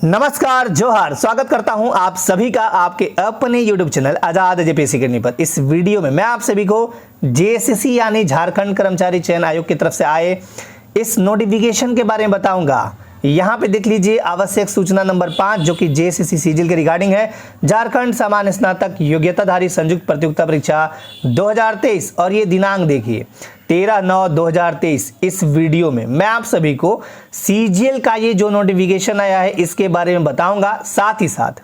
नमस्कार, जोहार। स्वागत करता हूं आप सभी का आपके अपने YouTube चैनल आजाद जेपीएससी करने पर। इस वीडियो में मैं आप सभी को जेएसएससी यानी झारखंड कर्मचारी चयन आयोग की तरफ से आए इस नोटिफिकेशन के बारे में बताऊंगा। यहां पे देख लीजिए आवश्यक सूचना नंबर 5 जो कि जेएसएससी सीजीएल के रिगार्डिंग है। झारखंड सामान्य स्नातक योग्यताधारी संयुक्त प्रतियोगिता परीक्षा 2023 और ये दिनांक देखिए 13/9/2023। इस वीडियो में मैं आप सभी को सीजीएल का ये जो नोटिफिकेशन आया है इसके बारे में बताऊंगा। साथ ही साथ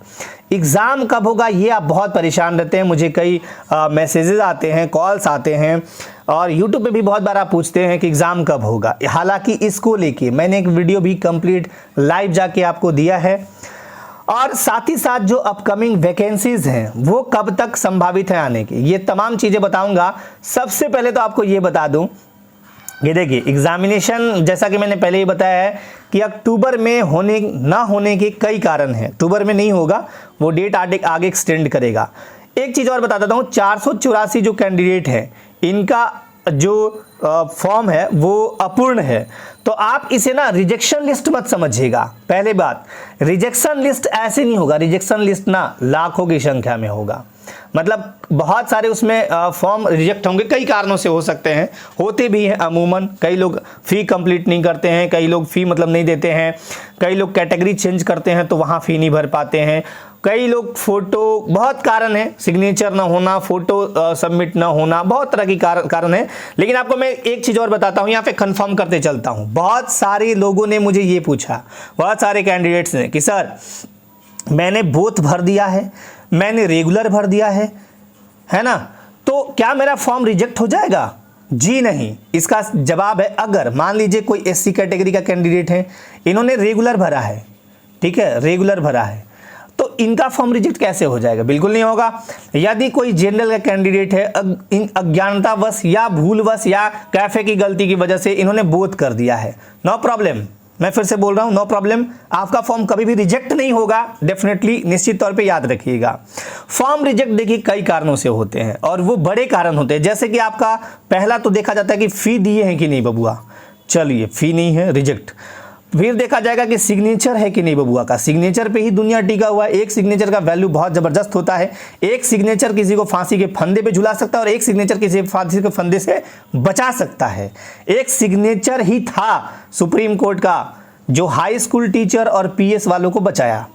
एग्ज़ाम कब होगा ये आप बहुत परेशान रहते हैं, मुझे कई मैसेजेस आते हैं, कॉल्स आते हैं और यूट्यूब पे भी बहुत बार आप पूछते हैं कि एग्ज़ाम कब होगा। हालांकि इसको लेके मैंने एक वीडियो भी कंप्लीट लाइव जाके आपको दिया है और साथ ही साथ जो अपकमिंग वैकेंसीज हैं वो कब तक संभावित है आने की, ये तमाम चीज़ें बताऊंगा। सबसे पहले तो आपको ये बता दूं, ये देखिए एग्जामिनेशन जैसा कि मैंने पहले ही बताया है कि अक्टूबर में होने ना होने के कई कारण हैं। अक्टूबर में नहीं होगा, वो डेट आगे एक्सटेंड करेगा। एक चीज़ और बता देता हूँ, 484 जो कैंडिडेट हैं इनका जो फॉर्म है वो अपूर्ण है, तो आप इसे ना रिजेक्शन लिस्ट मत समझिएगा। पहले बात, रिजेक्शन लिस्ट ऐसे नहीं होगा, रिजेक्शन लिस्ट ना लाखों की संख्या में होगा। मतलब बहुत सारे उसमें फॉर्म रिजेक्ट होंगे, कई कारणों से हो सकते हैं, होते भी हैं अमूमन। कई लोग फ़ी कंप्लीट नहीं करते हैं, कई लोग फ़ी मतलब नहीं देते हैं, कई लोग कैटेगरी चेंज करते हैं तो वहाँ फ़ी नहीं भर पाते हैं, कई लोग फ़ोटो, बहुत कारण है, सिग्नेचर ना होना, फ़ोटो सबमिट ना होना, बहुत तरह की कारण है। लेकिन आपको मैं एक चीज़ और बताता हूँ, यहाँ पे कंफर्म करते चलता हूँ। बहुत सारे लोगों ने मुझे ये पूछा, बहुत सारे कैंडिडेट्स ने कि सर मैंने बोथ भर दिया है, मैंने रेगुलर भर दिया है ना, तो क्या मेरा फॉर्म रिजेक्ट हो जाएगा? जी नहीं। इसका जवाब है, अगर मान लीजिए कोई एससी कैटेगरी का कैंडिडेट है, इन्होंने रेगुलर भरा है, ठीक है, रेगुलर भरा है, तो इनका फॉर्म रिजेक्ट कैसे हो जाएगा? बिल्कुल नहीं होगा। यदि कोई जनरल का कैंडिडेट है, अज्ञानतावश या भूलवश या कैफे की गलती की वजह से इन्होंने बोथ कर दिया है, नो प्रॉब्लम। मैं फिर से बोल रहा हूं, नो प्रॉब्लम, आपका फॉर्म कभी भी रिजेक्ट नहीं होगा, डेफिनेटली, निश्चित तौर पे याद रखिएगा। फॉर्म रिजेक्ट देखिए कई कारणों से होते हैं और वो बड़े कारण होते हैं। जैसे कि आपका पहला तो देखा जाता है कि फ़ी दिए हैं कि नहीं बबुआ, चलिए फ़ी नहीं है, रिजेक्ट। फिर देखा जाएगा कि सिग्नेचर है कि नहीं बबुआ का, सिग्नेचर पे ही दुनिया टिका हुआ है। एक सिग्नेचर का वैल्यू बहुत ज़बरदस्त होता है। एक सिग्नेचर किसी को फांसी के फंदे पे झुला सकता है और एक सिग्नेचर किसी फांसी के फंदे से बचा सकता है। एक सिग्नेचर ही था सुप्रीम कोर्ट का जो हाई स्कूल टीचर और पीएस वालों को बचाया,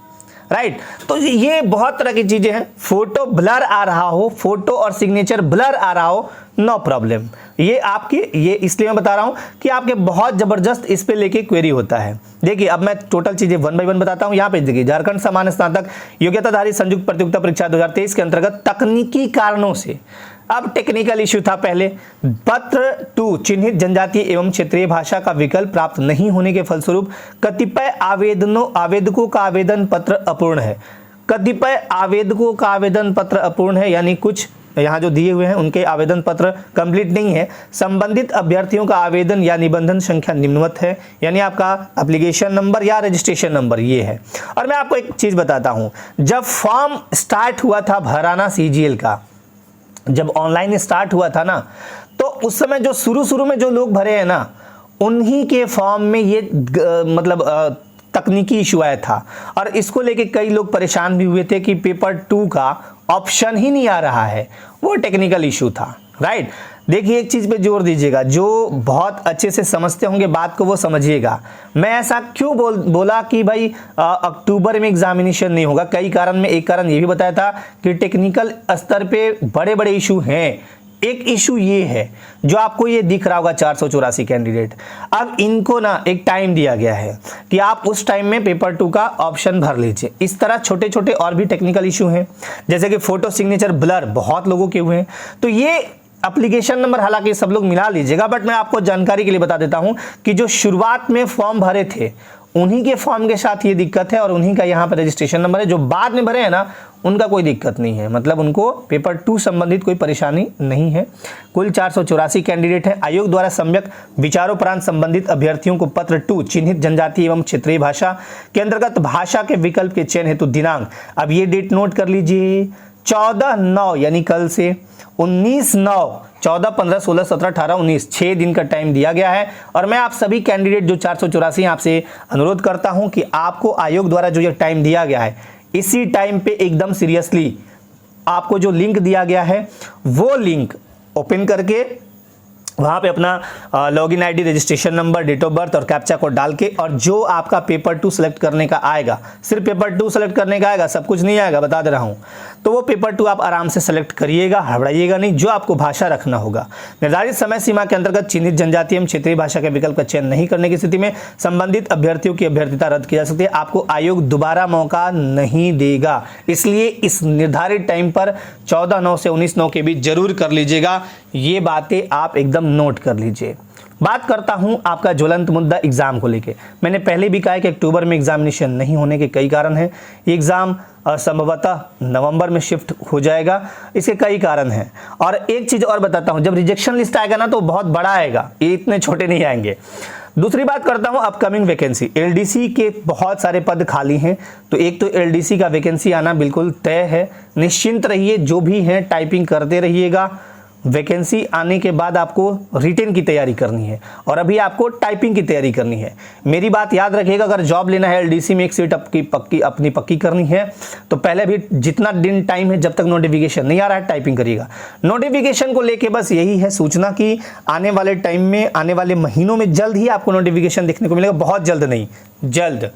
राइट। तो ये बहुत तरह की चीज़ें हैं। फोटो ब्लर आ रहा हो, फोटो और सिग्नेचर ब्लर आ रहा हो, नो प्रॉब्लम। ये आपकी, ये इसलिए मैं बता रहा हूं कि आपके बहुत ज़बरदस्त इस पे लेके क्वेरी होता है। देखिए अब मैं टोटल चीज़ें 1 बाय 1 बताता हूं। यहाँ पे देखिए, झारखंड सामान्य स्नातक योग्यताधारी संयुक्त प्रतियोगिता परीक्षा 2023 के अंतर्गत तकनीकी कारणों से, अब टेक्निकल इश्यू था पहले, पत्र 2 चिन्हित जनजातीय एवं क्षेत्रीय भाषा का विकल्प प्राप्त नहीं होने के फलस्वरूप कतिपय आवेदकों का आवेदन पत्र अपूर्ण है। कतिपय आवेदकों का आवेदन पत्र अपूर्ण है, यानी कुछ यहाँ जो दिए हुए हैं उनके आवेदन पत्र कंप्लीट नहीं है। संबंधित अभ्यर्थियों का आवेदन या निबंधन संख्या निम्नवत है, यानी आपका एप्लीकेशन नंबर या रजिस्ट्रेशन नंबर ये है। और मैं आपको एक चीज़ बताता हूँ, जब फॉर्म स्टार्ट हुआ था भराना सीजीएल का, जब ऑनलाइन स्टार्ट हुआ था ना, तो उस समय जो शुरू में जो लोग भरे हैं ना, उन्हीं के फॉर्म में ये तकनीकी इशू आया था और इसको लेके कई लोग परेशान भी हुए थे कि पेपर 2 का ऑप्शन ही नहीं आ रहा है। वो टेक्निकल इशू था, राइट। देखिए एक चीज़ पे जोर दीजिएगा, जो बहुत अच्छे से समझते होंगे बात को वो समझिएगा। मैं ऐसा क्यों बोला कि भाई अक्टूबर में एग्जामिनेशन नहीं होगा, कई कारण में एक कारण ये भी बताया था कि टेक्निकल स्तर पे बड़े बड़े इशू हैं। एक इशू ये है जो आपको ये दिख रहा होगा 484 कैंडिडेट, अब इनको ना एक टाइम दिया गया है कि आप उस टाइम में पेपर 2 का ऑप्शन भर लीजिए। इस तरह छोटे छोटे और भी टेक्निकल इशू हैं, जैसे कि फोटो सिग्नेचर ब्लर बहुत लोगों के हुए हैं। तो ये एप्लीकेशन नंबर हालांकि सब लोग मिला लीजिएगा, बट मैं आपको जानकारी के लिए बता देता हूं कि जो शुरुआत में फॉर्म भरे थे उन्हीं के फॉर्म के साथ ये दिक्कत है और उन्हीं का यहाँ पर रजिस्ट्रेशन नंबर है। जो बाद में भरे हैं ना उनका कोई दिक्कत नहीं है, मतलब उनको पेपर 2 संबंधित कोई परेशानी नहीं है। कुल 484 कैंडिडेट हैं। आयोग द्वारा सम्यक विचारोपरांत संबंधित अभ्यर्थियों को पत्र 2 चिन्हित जनजातीय एवं क्षेत्रीय भाषा के अंतर्गत भाषा के विकल्प के चयन हेतु दिनांक, अब ये डेट नोट कर लीजिए, 14/9 यानी कल से 19/9 14, 15, 16, 17, 18, 19 6 दिन का टाइम दिया गया है। और मैं आप सभी कैंडिडेट जो 484 आपसे अनुरोध करता हूं कि आपको आयोग द्वारा जो ये टाइम दिया गया है, इसी टाइम पे एकदम सीरियसली आपको जो लिंक दिया गया है वो लिंक ओपन करके वहाँ पे अपना login ID, registration number, date of birth और कैप्चा कोड डाल के, और जो आपका पेपर 2 सेलेक्ट करने का आएगा, सिर्फ पेपर 2 सेलेक्ट करने का आएगा, सब कुछ नहीं आएगा, बता दे रहा हूँ, तो वो पेपर 2 आप आराम से सेलेक्ट करिएगा, हड़बड़ाइएगा नहीं। जो आपको भाषा रखना होगा, निर्धारित समय सीमा के अंतर्गत चिन्हित जनजातीय एवं क्षेत्रीय भाषा के विकल्प का चयन नहीं करने की स्थिति में संबंधित अभ्यर्थियों की अभ्यर्थिता रद्द की जा सकती है। आपको आयोग दोबारा मौका नहीं देगा, इसलिए इस निर्धारित टाइम पर 14/9 से 19/9 के बीच जरूर कर लीजिएगा। ये बातें आप एकदम नोट कर लीजिए। बात करता हूं आपका ज्वलंत मुद्दा एग्जाम को लेके। मैंने पहले भी कहा कि अक्टूबर में एग्जामिनेशन नहीं होने के कई कारण हैं। ये एग्जाम संभवतः नवंबर में शिफ्ट हो जाएगा, इसके कई कारण हैं। और एक चीज और बताता हूं, जब रिजेक्शन लिस्ट आएगा ना तो बहुत बड़ा आएगा, ये इतने छोटे नहीं आएंगे। दूसरी बात करता हूं अपकमिंग वैकेंसी। एलडीसी के बहुत सारे पद खाली हैं, तो एक तो एलडीसी का वैकेंसी आना बिल्कुल तय है। निश्चिंत रहिए, जो भी है टाइपिंग करते रहिएगा। वैकेंसी आने के बाद आपको रिटेन की तैयारी करनी है और अभी आपको टाइपिंग की तैयारी करनी है। मेरी बात याद रखिएगा, अगर जॉब लेना है एलडीसी में, एक सीट अपनी पक्की करनी है, तो पहले भी जितना दिन टाइम है जब तक नोटिफिकेशन नहीं आ रहा है टाइपिंग करिएगा। नोटिफिकेशन को लेके बस यही है सूचना कि आने वाले टाइम में, आने वाले महीनों में जल्द ही आपको नोटिफिकेशन देखने को मिलेगा, बहुत जल्द नहीं, जल्द।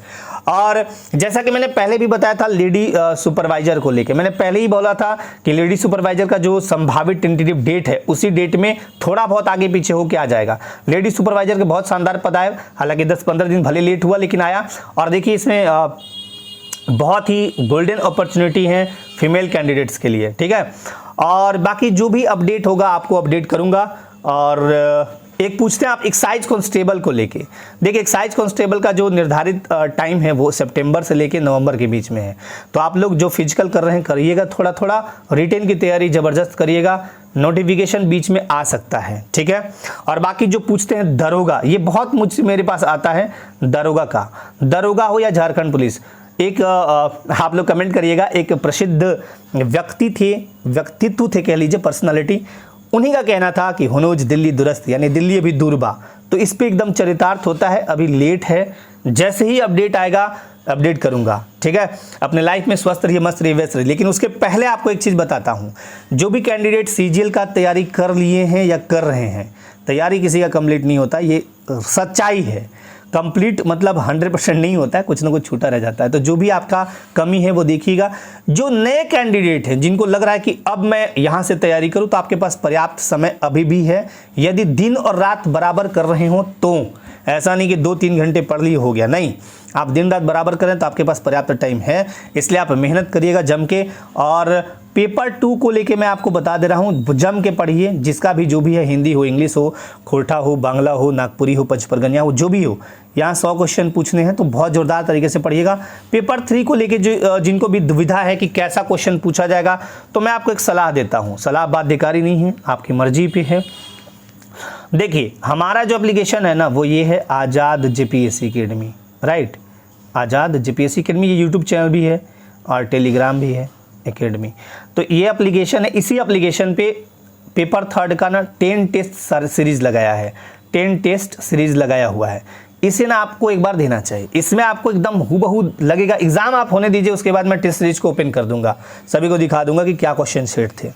और जैसा कि मैंने पहले भी बताया था लेडी सुपरवाइजर को लेके, मैंने पहले ही बोला था कि लेडी सुपरवाइजर का जो संभावित टेंटेटिव डेट है उसी डेट में थोड़ा बहुत आगे पीछे होके आ जाएगा। लेडी सुपरवाइजर के बहुत शानदार पद आए, हालांकि 10-15 दिन भले लेट हुआ लेकिन आया। और देखिए इसमें बहुत ही गोल्डन अपॉर्चुनिटी है फीमेल कैंडिडेट्स के लिए, ठीक है। और बाकी जो भी अपडेट होगा आपको अपडेट करूंगा। और एक पूछते हैं आप एक्साइज कांस्टेबल को लेके। देखिए एक्साइज कांस्टेबल का जो निर्धारित टाइम है वो सितंबर से लेके नवंबर के बीच में है, तो आप लोग जो फिजिकल कर रहे हैं करिएगा, थोड़ा थोड़ा रिटेन की तैयारी जबरदस्त करिएगा, नोटिफिकेशन बीच में आ सकता है, ठीक है। और बाकी जो पूछते हैं दरोगा, ये बहुत मुझसे मेरे पास आता है, दरोगा का, दरोगा हो या झारखंड पुलिस, एक आप लोग कमेंट करिएगा। एक प्रसिद्ध व्यक्तित्व थे कह लीजिए, पर्सनालिटी, उन्हीं का कहना था कि हुनूज दिल्ली दुरस्त, यानी दिल्ली अभी दूर बा। तो इस पे एकदम चरितार्थ होता है, अभी लेट है, जैसे ही अपडेट आएगा अपडेट करूंगा, ठीक है। अपने लाइफ में स्वस्थ रहिए, मस्त रहिए, व्यस्त रहिए। लेकिन उसके पहले आपको एक चीज़ बताता हूं, जो भी कैंडिडेट सीजीएल का तैयारी कर लिए हैं या कर रहे हैं, तैयारी किसी का कंप्लीट नहीं होता, ये सच्चाई है। कंप्लीट मतलब 100% नहीं होता है, कुछ ना कुछ छूटा रह जाता है। तो जो भी आपका कमी है वो देखिएगा। जो नए कैंडिडेट हैं जिनको लग रहा है कि अब मैं यहाँ से तैयारी करूँ, तो आपके पास पर्याप्त समय अभी भी है। यदि दिन और रात बराबर कर रहे हो तो, ऐसा नहीं कि 2-3 घंटे पढ़ लिए हो गया, नहीं, आप दिन रात बराबर करें तो आपके पास पर्याप्त टाइम है। इसलिए आप मेहनत करिएगा जम के। और पेपर 2 को लेके मैं आपको बता दे रहा हूँ, जम के पढ़िए, जिसका भी जो भी है, हिंदी हो, इंग्लिश हो, खोरठा हो, बांग्ला हो, नागपुरी हो, पचपरगनिया हो, जो भी हो, यहाँ 100 क्वेश्चन पूछने हैं, तो बहुत जोरदार तरीके से पढ़िएगा। पेपर 3 को लेके जो जिनको भी दुविधा है कि कैसा क्वेश्चन पूछा जाएगा, तो मैं आपको एक सलाह देता हूँ, सलाह बाध्यकारी नहीं है, आपकी मर्जी पे है। देखिए हमारा जो एप्लीकेशन है ना वो ये है आज़ाद जेपीएससी अकेडमी, राइट, आज़ाद जेपीएससी अकेडमी। ये यूट्यूब चैनल भी है और टेलीग्राम भी है एकेडमी। तो ये एप्लीकेशन है, इसी एप्लीकेशन पे पेपर 3 का ना 10 टेस्ट सीरीज लगाया है, 10 टेस्ट सीरीज लगाया हुआ है। इसे ना आपको एक बार देना चाहिए, इसमें आपको एकदम हूबहू लगेगा। एग्जाम आप होने दीजिए, उसके बाद मैं टेस्ट सीरीज को ओपन कर दूंगा, सभी को दिखा दूंगा कि क्या क्वेश्चन सेट थे।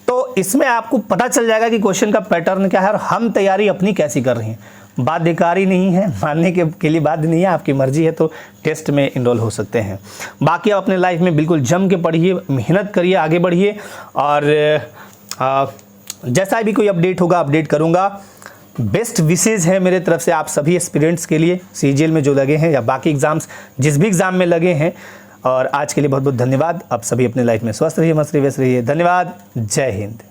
तो इसमें आपको पता चल जाएगा कि क्वेश्चन का पैटर्न क्या है और हम तैयारी अपनी कैसी कर रहे हैं। बाध्यकारी नहीं है, मानने के लिए बाध्य नहीं है, आपकी मर्जी है तो टेस्ट में इनरोल हो सकते हैं। बाकी आप अपने लाइफ में बिल्कुल जम के पढ़िए, मेहनत करिए, आगे बढ़िए। और जैसा भी कोई अपडेट होगा अपडेट करूंगा। बेस्ट विशेज है मेरे तरफ से आप सभी एस्पिरेंट्स के लिए, सीजीएल में जो लगे हैं या बाकी एग्जाम्स जिस भी एग्जाम में लगे हैं। और आज के लिए बहुत बहुत धन्यवाद। आप सभी अपने लाइफ में स्वस्थ रहिए, मस्त रहिए, व्यस्त रहिए। धन्यवाद, जय हिंद।